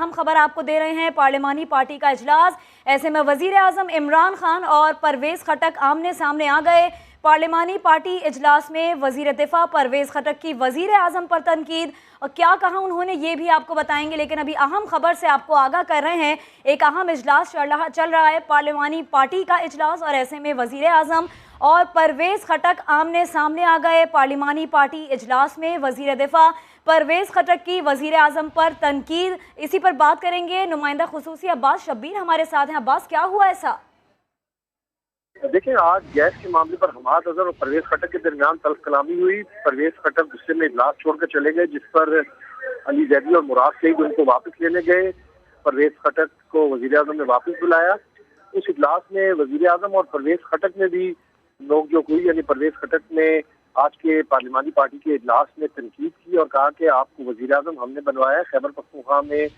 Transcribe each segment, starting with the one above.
हम खबर आपको दे रहे हैं पार्लिमानी पार्टी का इजलास। ऐसे में वजीर आजम इमरान खान और परवेज खटक आमने सामने आ गए। पार्लिमानी पार्टी इजलास में वजीर दिफा परवेज खटक की वजीर आजम पर तनकीद, और क्या कहा उन्होंने ये भी आपको बताएंगे। लेकिन अभी अहम खबर से आपको आगाह कर रहे हैं, एक अहम इजलास चल रहा है, पार्लिमानी पार्टी का इजलास, और ऐसे में वजीर आजम और परवेज खटक आमने सामने आ गए। पार्लिमानी पार्टी इजलास में वजीर दिफा परवेज खटक की वजीर आजम पर तनकीद, इसी पर बात करेंगे। नुमाइंदा खुसूसी अब्बास शब्बीर हमारे साथ हैं। अब्बास, क्या हुआ ऐसा? देखिए, आज गैस के मामले पर हमाद अजहर और परवेज खटक के दरमियान तल्ख कलामी हुई। परवेज खटक गुस्से में इजलास छोड़कर चले गए, जिस पर अली जैदी और मुराद सईद उनको वापस लेने गए। परवेज खटक को वजीर आजम ने वापस बुलाया। उस इजलास में वजीर आजम और परवेज खटक ने भी नोकझोंक हुई, यानी परवेज खटक ने आज के पार्लिमानी पार्टी के इजलास में तनकीद की और कहा कि आपको वजीर आजम हमने बनवाया, खैबर पख्तूनख्वा में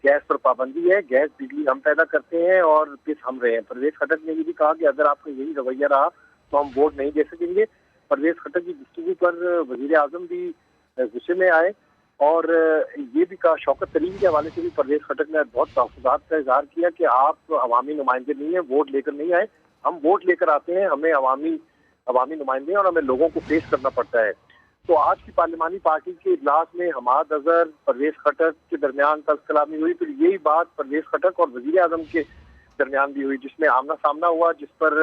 गैस पर पाबंदी है, गैस बिजली हम पैदा करते हैं और पिस हम रहे हैं। परवेज खटक ने ये भी कहा कि अगर आपका यही रवैया रहा तो हम वोट नहीं दे सकेंगे। परवेज खटक की गुफ्तगू पर वजीर आजम भी गुस्से में आए और ये भी कहा, शौकत तरीन के हवाले से भी परवेज खटक ने बहुत तहफ़्फ़ुज़ात का इजहार किया कि आप अवामी नुमाइंदे नहीं है, वोट लेकर नहीं आए, हम वोट लेकर आते हैं, हमें अवामी नुमाइंदे और हमें लोगों को पेश करना पड़ता है। तो आज की पार्लिमानी पार्टी के इजलास में हमाद अजहर परवेज खटक के दरमियान तल्ख कलामी हुई। फिर यही बात परवेज खटक और वजीर आजम के दरमियान भी हुई, जिसमें आमना सामना हुआ, जिस पर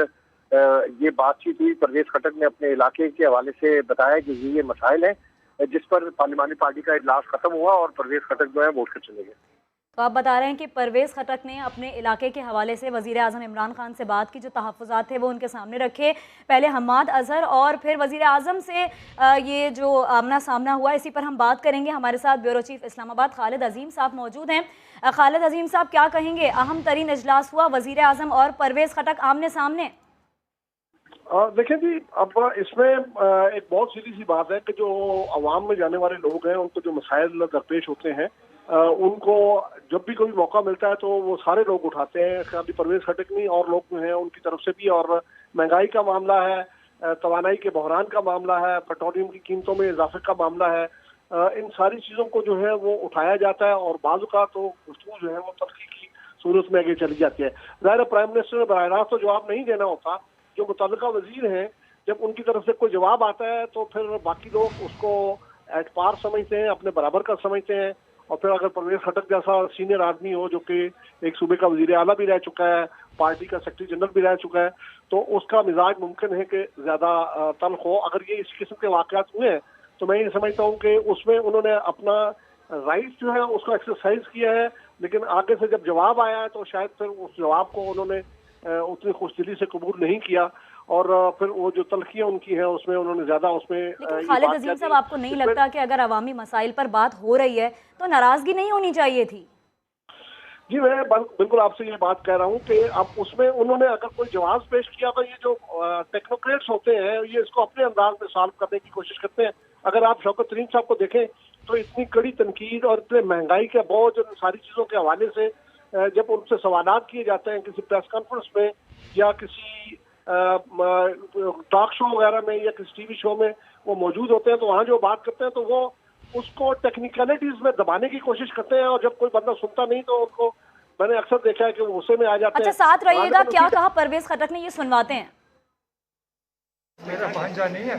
ये बातचीत हुई। परवेज खटक ने अपने इलाके के हवाले से बताया कि ये मसाइल हैं, जिस पर पार्लिमानी पार्टी का इजलास खत्म हुआ और परवेज खटक जो है वोट कर चले गए। तो आप बता रहे हैं कि परवेज खटक ने अपने इलाके के हवाले से वजीर आजम इमरान खान से बात की, जो तहफ़्फ़ुज़ात थे वो उनके सामने रखे। पहले हमाद अजहर और फिर वजीर आजम से ये जो आमना सामना हुआ, इसी पर हम बात करेंगे। हमारे साथ ब्यूरो चीफ इस्लामाबाद खालिद अजीम साहब मौजूद हैं। खालिद अजीम साहब, क्या कहेंगे? अहम तरीन इजलास हुआ, वजीर आजम और परवेज खटक आमने सामने। देखिए जी, अब इसमें एक बहुत सीधी सी बात है कि जो अवाम में जाने वाले लोग हैं, उनको जो मसाइल दरपेश होते हैं, उनको जब भी कोई मौका मिलता है तो वो सारे लोग उठाते हैं। खाली परवेज खटक नहीं, और लोग जो हैं उनकी तरफ से भी। और महंगाई का मामला है, तवानाई के बहरान का मामला है, पेट्रोलियम की कीमतों में इजाफे का मामला है, इन सारी चीज़ों को जो है वो उठाया जाता है और बाज़ का तो गुफ्तगू जो है वो तल्खी की सूरत में आगे चली जाती है। ज़ाहिर प्राइम मिनिस्टर ने बराह रास्त तो जवाब नहीं देना होता। जो मुतल्लिका वजीर हैं, जब उनकी तरफ से कोई जवाब आता है तो फिर बाकी लोग उसको एट पार समझते हैं, अपने बराबर का समझते हैं। और फिर अगर परवेज खटक जैसा सीनियर आदमी हो, जो कि एक सूबे का वजीर आला भी रह चुका है, पार्टी का सेक्रेटरी जनरल भी रह चुका है, तो उसका मिजाज मुमकिन है कि ज्यादा तल्ख हो। अगर ये इस किस्म के वाकयात हुए हैं तो मैं ये समझता हूँ कि उसमें उन्होंने अपना राइट जो है उसको एक्सरसाइज किया है। लेकिन आगे से जब जवाब आया है तो शायद फिर उस जवाब को उन्होंने उतनी खुशदिली से कबूल नहीं किया, और फिर वो जो तलखियां उनकी हैं उसमें उन्होंने ज्यादा उसमें। खालिद अजीम साहब, आपको नहीं लगता कि अगर अवामी मसाइल पर बात हो रही है तो नाराजगी नहीं होनी चाहिए थी? जी, मैं बिल्कुल आपसे ये बात कह रहा हूँ कि अब उसमें उन्होंने अगर कोई जवाब पेश किया तो ये जो टेक्नोक्रेट्स होते हैं ये इसको अपने अंदाज में सॉल्व करने की कोशिश करते हैं। अगर आप शौकत तरीन साहब को देखें तो इतनी कड़ी तनकीद और इतने महंगाई के बोझ और सारी चीजों के हवाले से जब उनसे सवालात किए जाते हैं किसी प्रेस कॉन्फ्रेंस में या किसी टॉक शो वगैरह में या किसी टीवी शो में वो मौजूद होते हैं, तो वहाँ जो बात करते हैं तो वो उसको टेक्निकलिटीज में दबाने की कोशिश करते हैं। और जब कोई बंदा सुनता नहीं तो उनको मैंने अक्सर देखा है कि वो गुस्से में आ जाते हैं। अच्छा, साथ रहिएगा। क्या कहा परवेज खटक ने, ये सुनवाते हैं। मेरा भांजा नहीं है,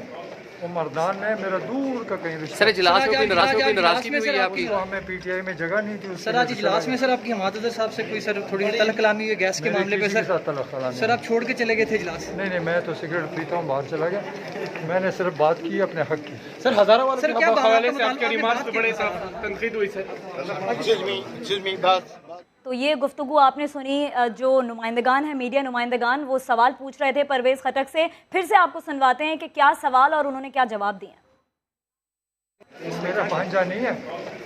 वो मर्दान है मेरा, दूर का कहीं रिश्ता। सर इजलास में नाराजगी भी हुई आपकी? हमें पीटीआई में जगह नहीं थी सर। आज इजलास में सर आपकी हमाद अजहर साहब से कोई सर थोड़ी तल्ख कलामी हुई गैस के मामले पे सर? सर आप छोड़ के चले गए थे इजलास? नहीं, मैं तो सिगरेट पीता हूँ, बाहर चला गया। मैंने सिर्फ बात की अपने हक की। सर हजारों वाले सर क्या हवाले से आपके रिमार्क्स तो बड़े तनकीद हुई सर। तो ये गुफ्तगू आपने सुनी। जो नुमाइंदगान है, मीडिया नुमाइंदगान, वो सवाल पूछ रहे थे परवेज खटक से। फिर से आपको सुनवाते हैं कि क्या सवाल और उन्होंने क्या जवाब दिए। मेरा भांजा नहीं है,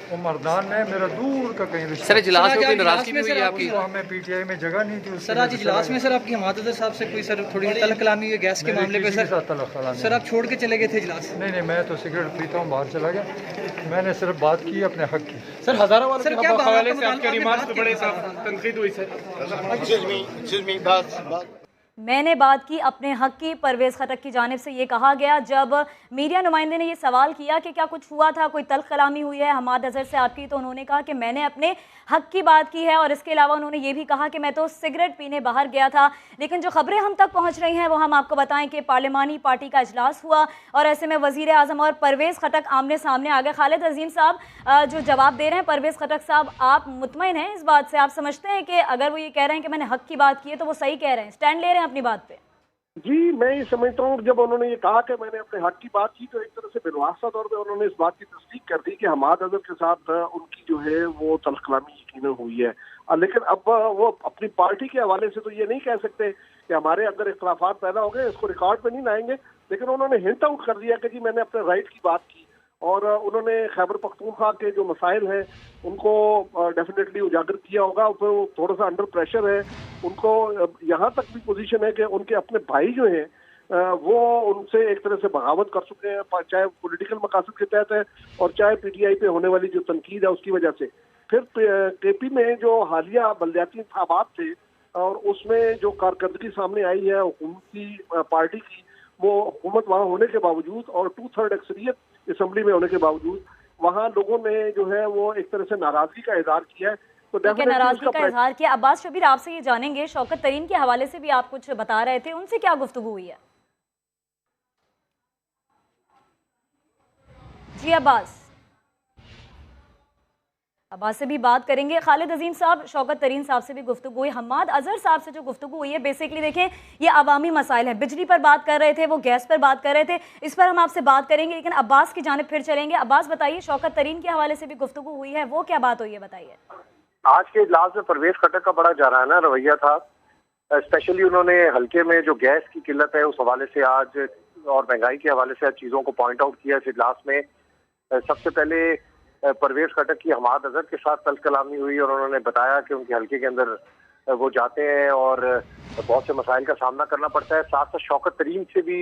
वो मर्दान है मेरा, दूर का कहीं रिश्ता। सर इजलास में नाराजगी भी हुई आपकी? हमें पीटीआई में जगह नहीं थी सर। आज इजलास में सर आपकी हमाद अजहर साहब से कोई सर थोड़ी तल्ख कलामी हुई गैस के मामले पे सर? सर आप छोड़ के चले गए थे इजलास? नहीं, मैं तो सिगरेट पीता हूँ, बाहर चला गया। मैंने सिर्फ बात की अपने हक की। सर हजारों वाले सर क्या हवाले से आपके रिमार्क्स तो बड़े तनकीद हुई सर। मैंने बात की अपने हक की, परवेज़ खटक की जानिब से ये कहा गया जब मीडिया नुमाइंदे ने ये सवाल किया कि क्या कुछ हुआ था, कोई तल्ख कलामी हुई है हमाद अज़हर से आपकी, तो उन्होंने कहा कि मैंने अपने हक की बात की है। और इसके अलावा उन्होंने ये भी कहा कि मैं तो सिगरेट पीने बाहर गया था। लेकिन जो खबरें हम तक पहुँच रही हैं वो हम आपको बताएं कि पार्लिमानी पार्टी का इजलास हुआ और ऐसे में वज़ीर आज़म और परवेज़ खटक आमने सामने आ गए। खालिद अजीम साहब जो जवाब दे रहे हैं परवेज़ खटक साहब, आप मुतमईन हैं इस बात से? आप समझते हैं कि अगर वो ये कह रहे हैं कि मैंने हक की बात की है तो वो सही कह रहे हैं, स्टैंड ले रहे हैं अपनी बात पे? जी, मैं ये समझता हूँ जब उन्होंने ये कहा कि मैंने अपने हक की बात की तो एक तरह से बिलवास्ता तौर पे उन्होंने इस बात की तस्दीक कर दी कि हमाद अज़हर के साथ उनकी जो है वो तल्ख कलामी यकीनन हुई है। लेकिन अब वो अपनी पार्टी के हवाले से तो ये नहीं कह सकते कि हमारे अंदर इख्तलाफात पैदा हो गए, इसको रिकॉर्ड पे नहीं लाएंगे। लेकिन उन्होंने हिंट आउट कर दिया कि जी मैंने अपने राइट की बात की और उन्होंने खैबर पख्तूनख्वा के जो मसाइल हैं उनको डेफिनेटली उजागर किया होगा। फिर वो थोड़ा सा अंडर प्रेशर है, उनको यहाँ तक भी पोजीशन है कि उनके अपने भाई जो हैं वो उनसे एक तरह से बगावत कर चुके हैं, चाहे पॉलिटिकल मकासद के तहत है और चाहे पीटीआई पे होने वाली जो तनकीद है उसकी वजह से। फिर केपी में जो हालिया बलदियाती इंतखाबात थे और उसमें जो कारकर्दगी सामने आई है हुकूमती पार्टी की, वो हुकूमत वहाँ होने के बावजूद और 2/3 अक्सरियत असेंबली में होने के बावजूद वहाँ लोगों ने जो है वो एक तरह से नाराजगी का इजहार किया है। तो नाराजगी का इजहार किया। अब्बास शबीर, आपसे ये जानेंगे, शौकत तरीन के हवाले से भी आप कुछ बता रहे थे, उनसे क्या गुफ्तगू हुई है? जी अब्बास से भी बात करेंगे। खालिद अजीम साहब, शौकत तरीन साहब से भी गुफ्तगू हुई, हमाद अज़हर साहब से जो गुफ्तगू हुई है बेसिकली देखें ये अवामी मसाइल हैं। बिजली पर बात कर रहे थे, वो गैस पर बात कर रहे थे, इस पर हम आपसे बात करेंगे। लेकिन अब्बास की जानिब फिर चलेंगे। अब्बास बताइए, शौकत तरीन के हवाले से भी गुफ्तगू हुई है, वो क्या बात हुई है बताइए? आज के इजलास में परवेज़ खटक का बड़ा जाराना रवैया था। स्पेशली उन्होंने हल्के में जो गैस की किल्लत है उस हवाले से आज और महंगाई के हवाले से आज चीज़ों को पॉइंट आउट किया इस इजलास में। सबसे पहले परवेज़ खटक की हमाद अज़हर के साथ तल्ख कलामी हुई और उन्होंने बताया कि उनके हल्के के अंदर वो जाते हैं और बहुत से मसाइल का सामना करना पड़ता है। साथ साथ शौकत तरीन से भी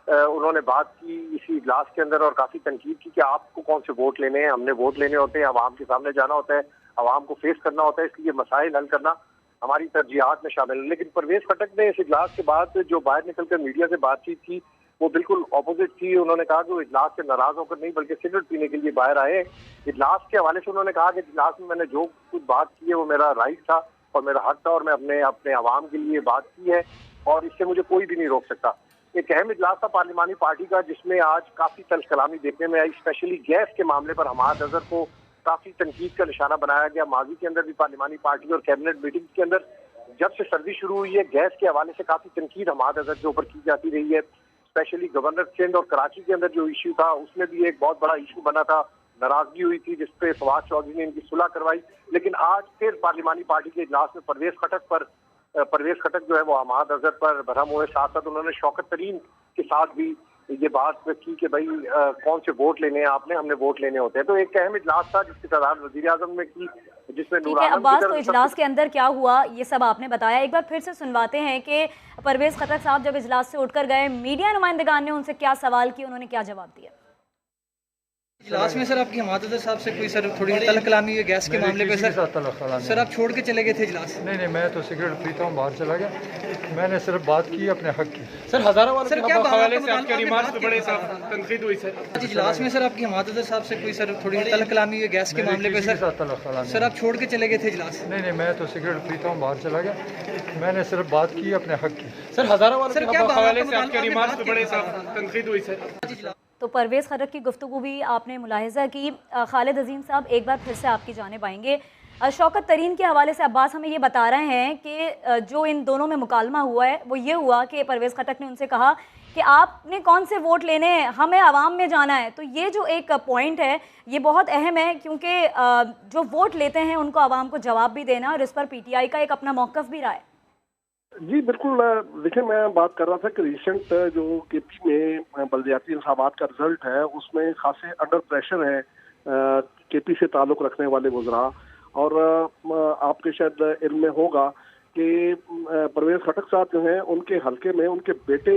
उन्होंने बात की इसी इजलास के अंदर और काफ़ी तनकीद की कि आपको कौन से वोट लेने हैं, हमने वोट लेने होते हैं, आवाम के सामने जाना होता है, आवाम को फेस करना होता है, इसलिए मसाइल हल करना हमारी तरजीहात में शामिल है। लेकिन परवेज़ खटक ने इस इजलास के बाद जो बाहर निकलकर मीडिया से बातचीत की वो बिल्कुल ऑपोजिट थी। उन्होंने कहा कि वो इजलास से नाराज होकर नहीं बल्कि सिगरेट पीने के लिए बाहर आए। इजलास के हवाले से उन्होंने कहा कि इजलास में मैंने जो कुछ बात की है वो मेरा राइट था और मेरा हक था और मैं अपने आवाम के लिए बात की है और इससे मुझे कोई भी नहीं रोक सकता। एक अहम इजलास था पार्लिमानी पार्टी का जिसमें आज काफी तल्ख कलामी देखने में आई। स्पेशली गैस के मामले पर हमाद अज़हर को काफी तनकीद का निशाना बनाया गया। माजी के अंदर भी पार्लिमानी पार्टी और कैबिनेट मीटिंग के अंदर जब से सर्दी शुरू हुई है गैस के हवाले से काफी तनकीद हमाद अज़हर के ऊपर की जाती रही है। स्पेशली गवर्नर सिंध और कराची के अंदर जो इश्यू था उसमें भी एक बहुत बड़ा इशू बना था, नाराजगी हुई थी जिसपे फवाद चौधरी ने इनकी सुलह करवाई। लेकिन आज फिर पार्लिमानी पार्टी के इजलास में परवेज़ खटक जो है वो हमाद अज़हर पर भरम हुए। साथ साथ उन्होंने शौकत तरीन के साथ भी ये बात की कि भाई कौन से वोट लेने हैं आपने, हमने वोट लेने होते हैं। तो एक अहम इजलास था जिसकी सदारत वज़ीर आज़म ने की जिसमें अब्बास, तो इजलास के अंदर क्या हुआ ये सब आपने बताया, एक बार फिर से सुनवाते हैं कि परवेज़ खटक साहब जब इजलास से उठकर गए मीडिया नुमाइंदगान ने उनसे क्या सवाल किए, उन्होंने क्या जवाब दिया? इजलास में सर आपकी हमाद अज़हर साहब से कोई सर थोड़ी तल्ख कलामी हुई गैस के मामले पे सर आप छोड़ के चले गए थे इजलास? नहीं, मैं तो सिगरेट पीता हूँ, बाहर चला गया। मैंने सिर्फ बात की अपने हक की। सर हजारों सर क्या हवाले से आपके रिमार्क्स पे बड़े तनकीद हुई सर इजलास में सर आपकी हमाद अज़हर साहब से कोई सर थोड़ी तल्ख कलामी हुई गैस के मामले पे सर आप छोड़ के चले गए थे इजलास? नहीं, मैं तो सिगरेट पीता हूँ, बाहर चला गया। मैंने सिर्फ बात की अपने हक की। सर हजारों सर क्या हवाले से आपके रिमार्क्स पे बड़े तनकीद हुई सर? तो परवेज़ खटक की गुफ्तगू भी आपने मुलाहिज़ा की। खालिद अजीम साहब, एक बार फिर से आपकी जानिब आएंगे। शौकत तरीन के हवाले से अब्बास हमें ये बता रहे हैं कि जो इन दोनों में मुकालमा हुआ है वो ये हुआ कि परवेज़ खटक ने उनसे कहा कि आपने कौन से वोट लेने हैं, हमें आवाम में जाना है। तो ये जो एक पॉइंट है ये बहुत अहम है क्योंकि जो वोट लेते हैं उनको आवाम को जवाब भी देना और इस पर PTI का एक अपना मौक़िफ़ भी रहा है। जी बिल्कुल। देखिए, मैं बात कर रहा था कि रिसेंट जो केपी में बलदियाती इंतखाबात का रिजल्ट है उसमें खासे अंडर प्रेशर है केपी से ताल्लुक़ रखने वाले वज़रा। और आपके शायद इल्म में होगा कि परवेज़ खटक साहब जो हैं उनके हल्के में उनके बेटे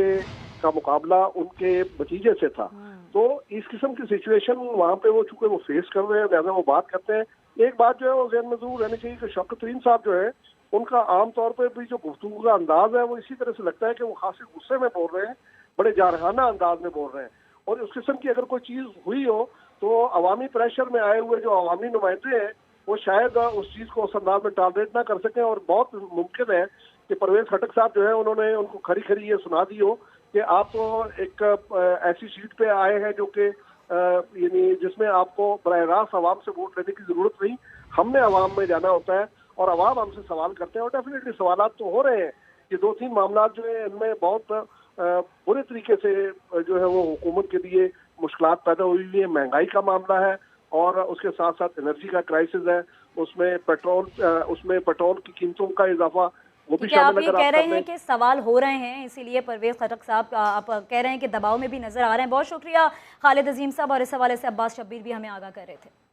का मुकाबला उनके भतीजे से था। तो इस किस्म की सिचुएशन वहाँ पे वो चूँकि वो फेस कर रहे हैं लिहाजा वो बात करते हैं। एक बात जो है वो ज़हन में जरूर रहनी चाहिए कि शौकत तरीन साहब जो है उनका आमतौर पर भी जो गुफ्तगू का अंदाज है वो इसी तरह से लगता है कि वो खासी गुस्से में बोल रहे हैं, बड़े जारहाना अंदाज में बोल रहे हैं। और उस किस्म की अगर कोई चीज़ हुई हो तो अवामी प्रेशर में आए हुए जो अवामी नुमाइंदे हैं वो शायद उस चीज़ को उस अंदाज में टॉलरेट ना कर सकें। और बहुत मुमकिन है कि परवेज खटक साहब जो है उन्होंने उनको खरी खरी ये सुना दी हो कि आप तो एक ऐसी सीट पे आए हैं जो कि यानी जिसमें आपको बराह रास्त आवाम से वोट लेने की जरूरत नहीं, हमने आवाम में जाना होता है और आवाम हमसे सवाल करते हैं। और डेफिनेटली सवाल तो हो रहे हैं कि 2-3 मामला जो है इनमें बहुत बुरे तरीके से जो है वो हुकूमत के लिए मुश्किलात पैदा हुई हुई है। महंगाई का मामला है और उसके साथ साथ एनर्जी का क्राइसिस है, उसमें पेट्रोल की कीमतों का इजाफा वो भी आप शामिल। ये कह रहे हैं कि सवाल हो रहे हैं, इसीलिए परवेज खटक साहब आप कह रहे हैं कि दबाव में भी नजर आ रहे हैं। बहुत शुक्रिया खालिद अजीम साहब, और इस हवाले से अब्बास शब्बीर भी हमें आगाह कर रहे थे।